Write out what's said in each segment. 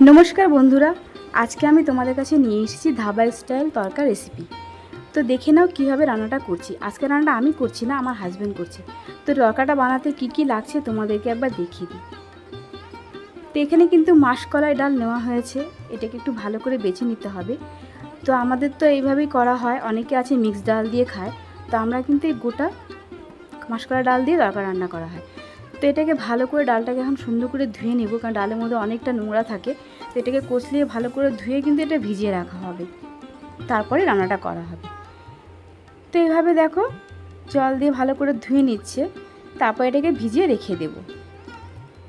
নমস্কার বন্ধুরা, আজকে আমি তোমাদের কাছে নিয়ে এসেছি ধাবা স্টাইল তড়কা রেসিপি। তো দেখে নাও কীভাবে রান্নাটা করছি। আজকে রান্নাটা আমি করছি না, আমার হাজব্যান্ড করছে। তো তড়কাটা বানাতে কি কি লাগছে তোমাদেরকে একবার দেখিয়ে দিই। তো এখানে কিন্তু মাসকলাই ডাল নেওয়া হয়েছে, এটাকে একটু ভালো করে বেছে নিতে হবে। তো আমাদের তো এইভাবেই করা হয়, অনেকে আছে মিক্স ডাল দিয়ে খায়, তো আমরা কিন্তু এই গোটা মাসকলাই ডাল দিয়ে তড়কা রান্না করা হয়। তো এটাকে ভালো করে ডালটাকে এখন সুন্দর করে ধুয়ে নেব, কারণ ডালের মধ্যে অনেকটা নোংরা থাকে। তো এটাকে কষলিয়ে ভালো করে ধুয়ে কিন্তু এটা ভিজিয়ে রাখা হবে, তারপরে রান্নাটা করা হবে। তো এইভাবে দেখো জল দিয়ে ভালো করে ধুয়ে নিচ্ছে, তারপর এটাকে ভিজিয়ে রেখে দেব।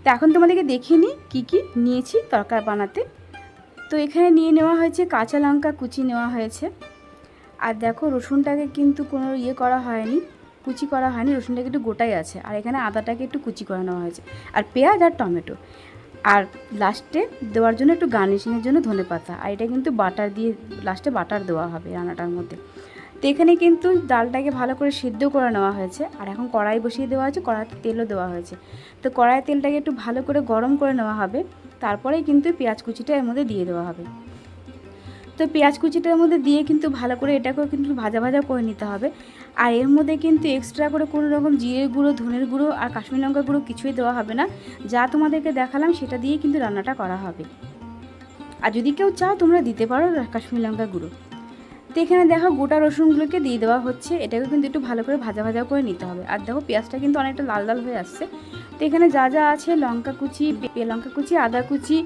তো এখন তোমাদেরকে দেখিয়ে নিই কী কী নিয়েছি তরকারি বানাতে। তো এখানে নিয়ে নেওয়া হয়েছে কাঁচা লঙ্কা কুচি নেওয়া হয়েছে, আর দেখো রসুনটাকে কিন্তু কোনো করা হয়নি, কুচি করা হয়নি, রসুনটাকে একটু গোটাই আছে। আর এখানে আদাটাকে একটু কুচি করে নেওয়া হয়েছে, আর পেঁয়াজ আর টমেটো, আর লাস্টে দেওয়ার জন্য একটু গার্নিশিংয়ের জন্য ধনেপাতা। আর এটা কিন্তু বাটার দিয়ে লাস্টে বাটার দেওয়া হবে রান্নাটার মধ্যে। তো এখানে কিন্তু ডালটাকে ভালো করে সিদ্ধ করে নেওয়া হয়েছে, আর এখন কড়াই বসিয়ে দেওয়া হয়েছে, কড়াইতে তেলও দেওয়া হয়েছে। তো কড়াইয়ের তেলটাকে একটু ভালো করে গরম করে নেওয়া হবে, তারপরেই কিন্তু পেঁয়াজ কুচিটা এর মধ্যে দিয়ে দেওয়া হবে। তো পেঁয়াজ কুচিটার মধ্যে দিয়ে কিন্তু ভালো করে এটাকেও কিন্তু ভাজা ভাজা করে নিতে হবে। আর এর মধ্যে কিন্তু এক্সট্রা করে কোনো রকম জিরের গুঁড়ো, ধনের গুঁড়ো আর কাশ্মীরি লঙ্কা গুঁড়ো কিছুই দেওয়া হবে না। যা তোমাদেরকে দেখালাম সেটা দিয়ে কিন্তু রান্নাটা করা হবে। আর যদি কেউ চাও তোমরা দিতে পারো কাশ্মীরি লঙ্কা গুঁড়ো। তো এখানে দেখো গোটা রসুনগুলোকে দিয়ে দেওয়া হচ্ছে, এটাকে কিন্তু একটু ভালো করে ভাজা ভাজা করে নিতে হবে। আর দেখো পেঁয়াজটা কিন্তু অনেকটা লাল লাল হয়ে আসছে। তো এখানে যা যা আছে লঙ্কা কুচি, আদা কুচি,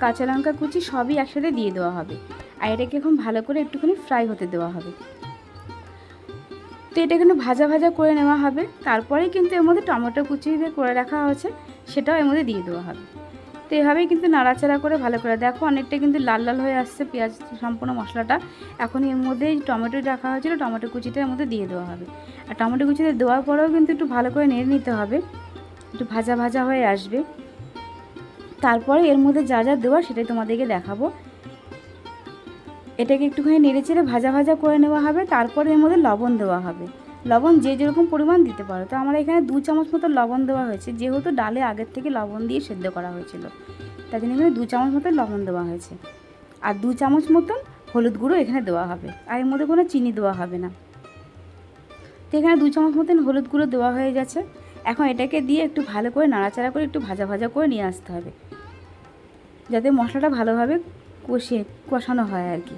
কাঁচা লঙ্কা কুচি সবই একসাথে দিয়ে দেওয়া হবে। আর এটাকে এখন ভালো করে একটুখানি ফ্রাই হতে দেওয়া হবে। তো এটা কিন্তু ভাজা ভাজা করে নেওয়া হবে, তারপরে কিন্তু এর মধ্যে টমেটো কুচি দিয়ে করে রাখা হয়েছে সেটাও এর মধ্যে দিয়ে দেওয়া হবে। তো এভাবেই কিন্তু নাড়াচাড়া করে ভালো করে দেখো অনেকটা কিন্তু লাল লাল হয়ে আসছে পেঁয়াজ সম্পূর্ণ মশলাটা। এখন এর মধ্যে টমেটো রাখা হয়েছিল, টমেটো কুচিটা এর মধ্যে দিয়ে দেওয়া হবে। আর টমেটো কুচিটা দেওয়ার পরেও কিন্তু একটু ভালো করে নেড়ে নিতে হবে, একটু ভাজা ভাজা হয়ে আসবে। তারপরে এর মধ্যে যা যা দেওয়া সেটাই তোমাদেরকে দেখাবো। এটাকে একটুখানি নেড়ে চেড়ে ভাজা ভাজা করে নেওয়া হবে, তারপরে এর মধ্যে লবণ দেওয়া হবে। লবণ যে যেরকম পরিমাণ দিতে পারো। তো আমার এখানে 2 চামচ মতো লবণ দেওয়া হয়েছে, যেহেতু ডালে আগের থেকে লবণ দিয়ে সেদ্ধ করা হয়েছিল, তাই জন্য এখানে 2 চামচ মতো লবণ দেওয়া হয়েছে। আর 2 চামচ মতন হলুদ গুঁড়ো এখানে দেওয়া হবে, আর এর মধ্যে কোনো চিনি দেওয়া হবে না। তো এখানে 2 চামচ মতন হলুদ গুঁড়ো দেওয়া হয়ে গেছে। এখন এটাকে দিয়ে একটু ভালো করে নাড়াচাড়া করে একটু ভাজা ভাজা করে নিয়ে আসতে হবে, যাতে মশলাটা ভালোভাবে কষানো হয় আর কি।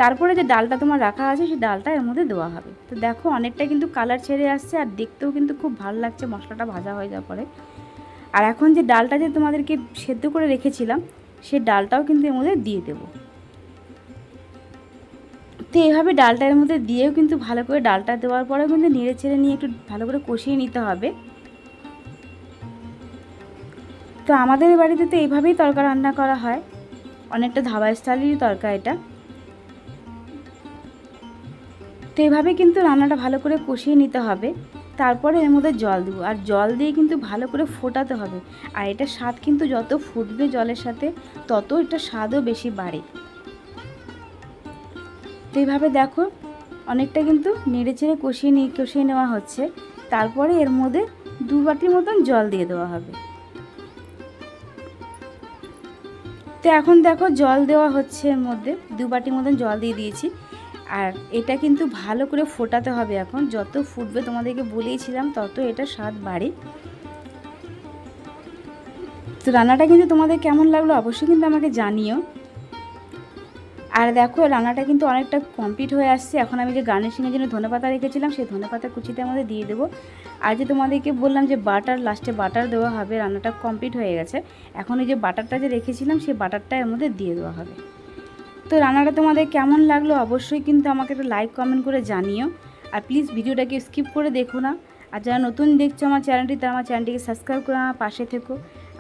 তারপরে যে ডালটা তোমার রাখা আছে সেই ডালটা এর মধ্যে দেওয়া হবে। তো দেখো অনেকটা কিন্তু কালার ছেড়ে আসছে, আর দেখতেও কিন্তু খুব ভালো লাগছে মশলাটা ভাজা হয়ে যাওয়ার পরে। আর এখন যে ডালটা যে তোমাদেরকে সেদ্ধ করে রেখেছিলাম সেই ডালটাও কিন্তু এর মধ্যে দিয়ে দেবো। তো এইভাবে ডালটা এর মধ্যে দিয়েও কিন্তু ভালো করে ডালটা দেওয়ার পরেও কিন্তু নেড়ে ছেড়ে নিয়ে একটু ভালো করে কষিয়ে নিতে হবে। তো আমাদের বাড়িতে তো এইভাবেই তরকা রান্না করা হয়, অনেকটা ধাবা স্টাইলেরই তরকা এটা। তো এইভাবে কিন্তু রান্নাটা ভালো করে কষিয়ে নিতে হবে, তারপরে এর মধ্যে জল দেবো। আর জল দিয়ে কিন্তু ভালো করে ফোটাতে হবে। আর এটা স্বাদ কিন্তু যত ফুটবে জলের সাথে তত এটা স্বাদও বেশি বাড়ে। তো এইভাবে দেখো অনেকটা কিন্তু নেড়ে চেড়ে কষিয়ে নেওয়া হচ্ছে, তারপরে এর মধ্যে 2 বাটির মতন জল দিয়ে দেওয়া হবে। তো এখন দেখো জল দেওয়া হচ্ছে, এর মধ্যে 2 বাটির মতন জল দিয়ে দিয়েছি। আর এটা কিন্তু ভালো করে ফোটাতে হবে, এখন যত ফুটবে তোমাদেরকে বলেইছিলাম তত এটা স্বাদ বাড়ে। তো রান্নাটা কিন্তু তোমাদের কেমন লাগলো অবশ্যই কিন্তু আমাকে জানিও। আর দেখো রান্নাটা কিন্তু অনেকটা কমপ্লিট হয়ে আসছে। এখন আমি যে গার্নিশিংয়ের জন্য ধনেপাতা রেখেছিলাম সেই ধনেপাতা কুচিটার মধ্যে দিয়ে দেবো। আর যে তোমাদেরকে বললাম যে লাস্টে বাটার দেওয়া হবে, রান্নাটা কমপ্লিট হয়ে গেছে। এখন এই যে বাটারটা যে রেখেছিলাম সেই বাটারটা এর মধ্যে দিয়ে দেওয়া হবে। তো রান্নাটা তোমাদের কেমন লাগলো অবশ্যই কিন্তু আমাকে একটা লাইক কমেন্ট করে জানিও। আর প্লিজ ভিডিওটাকে স্কিপ করে দেখো না। আর যারা নতুন দেখছো আমার চ্যানেলটি, তারা আমার চ্যানেলটিকে সাবস্ক্রাইব করে আমার পাশে থেকো।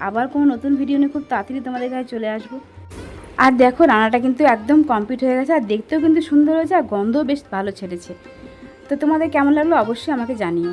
আবার কোনো নতুন ভিডিও নিয়ে খুব তাড়াতাড়ি তোমাদের কাছে চলে আসবো। আর দেখো রান্নাটা কিন্তু একদম কমপ্লিট হয়ে গেছে, আর দেখতেও কিন্তু সুন্দর হয়েছে, আর গন্ধও বেশ ভালো ছেড়েছে। তো তোমাদের কেমন লাগলো অবশ্যই আমাকে জানিও।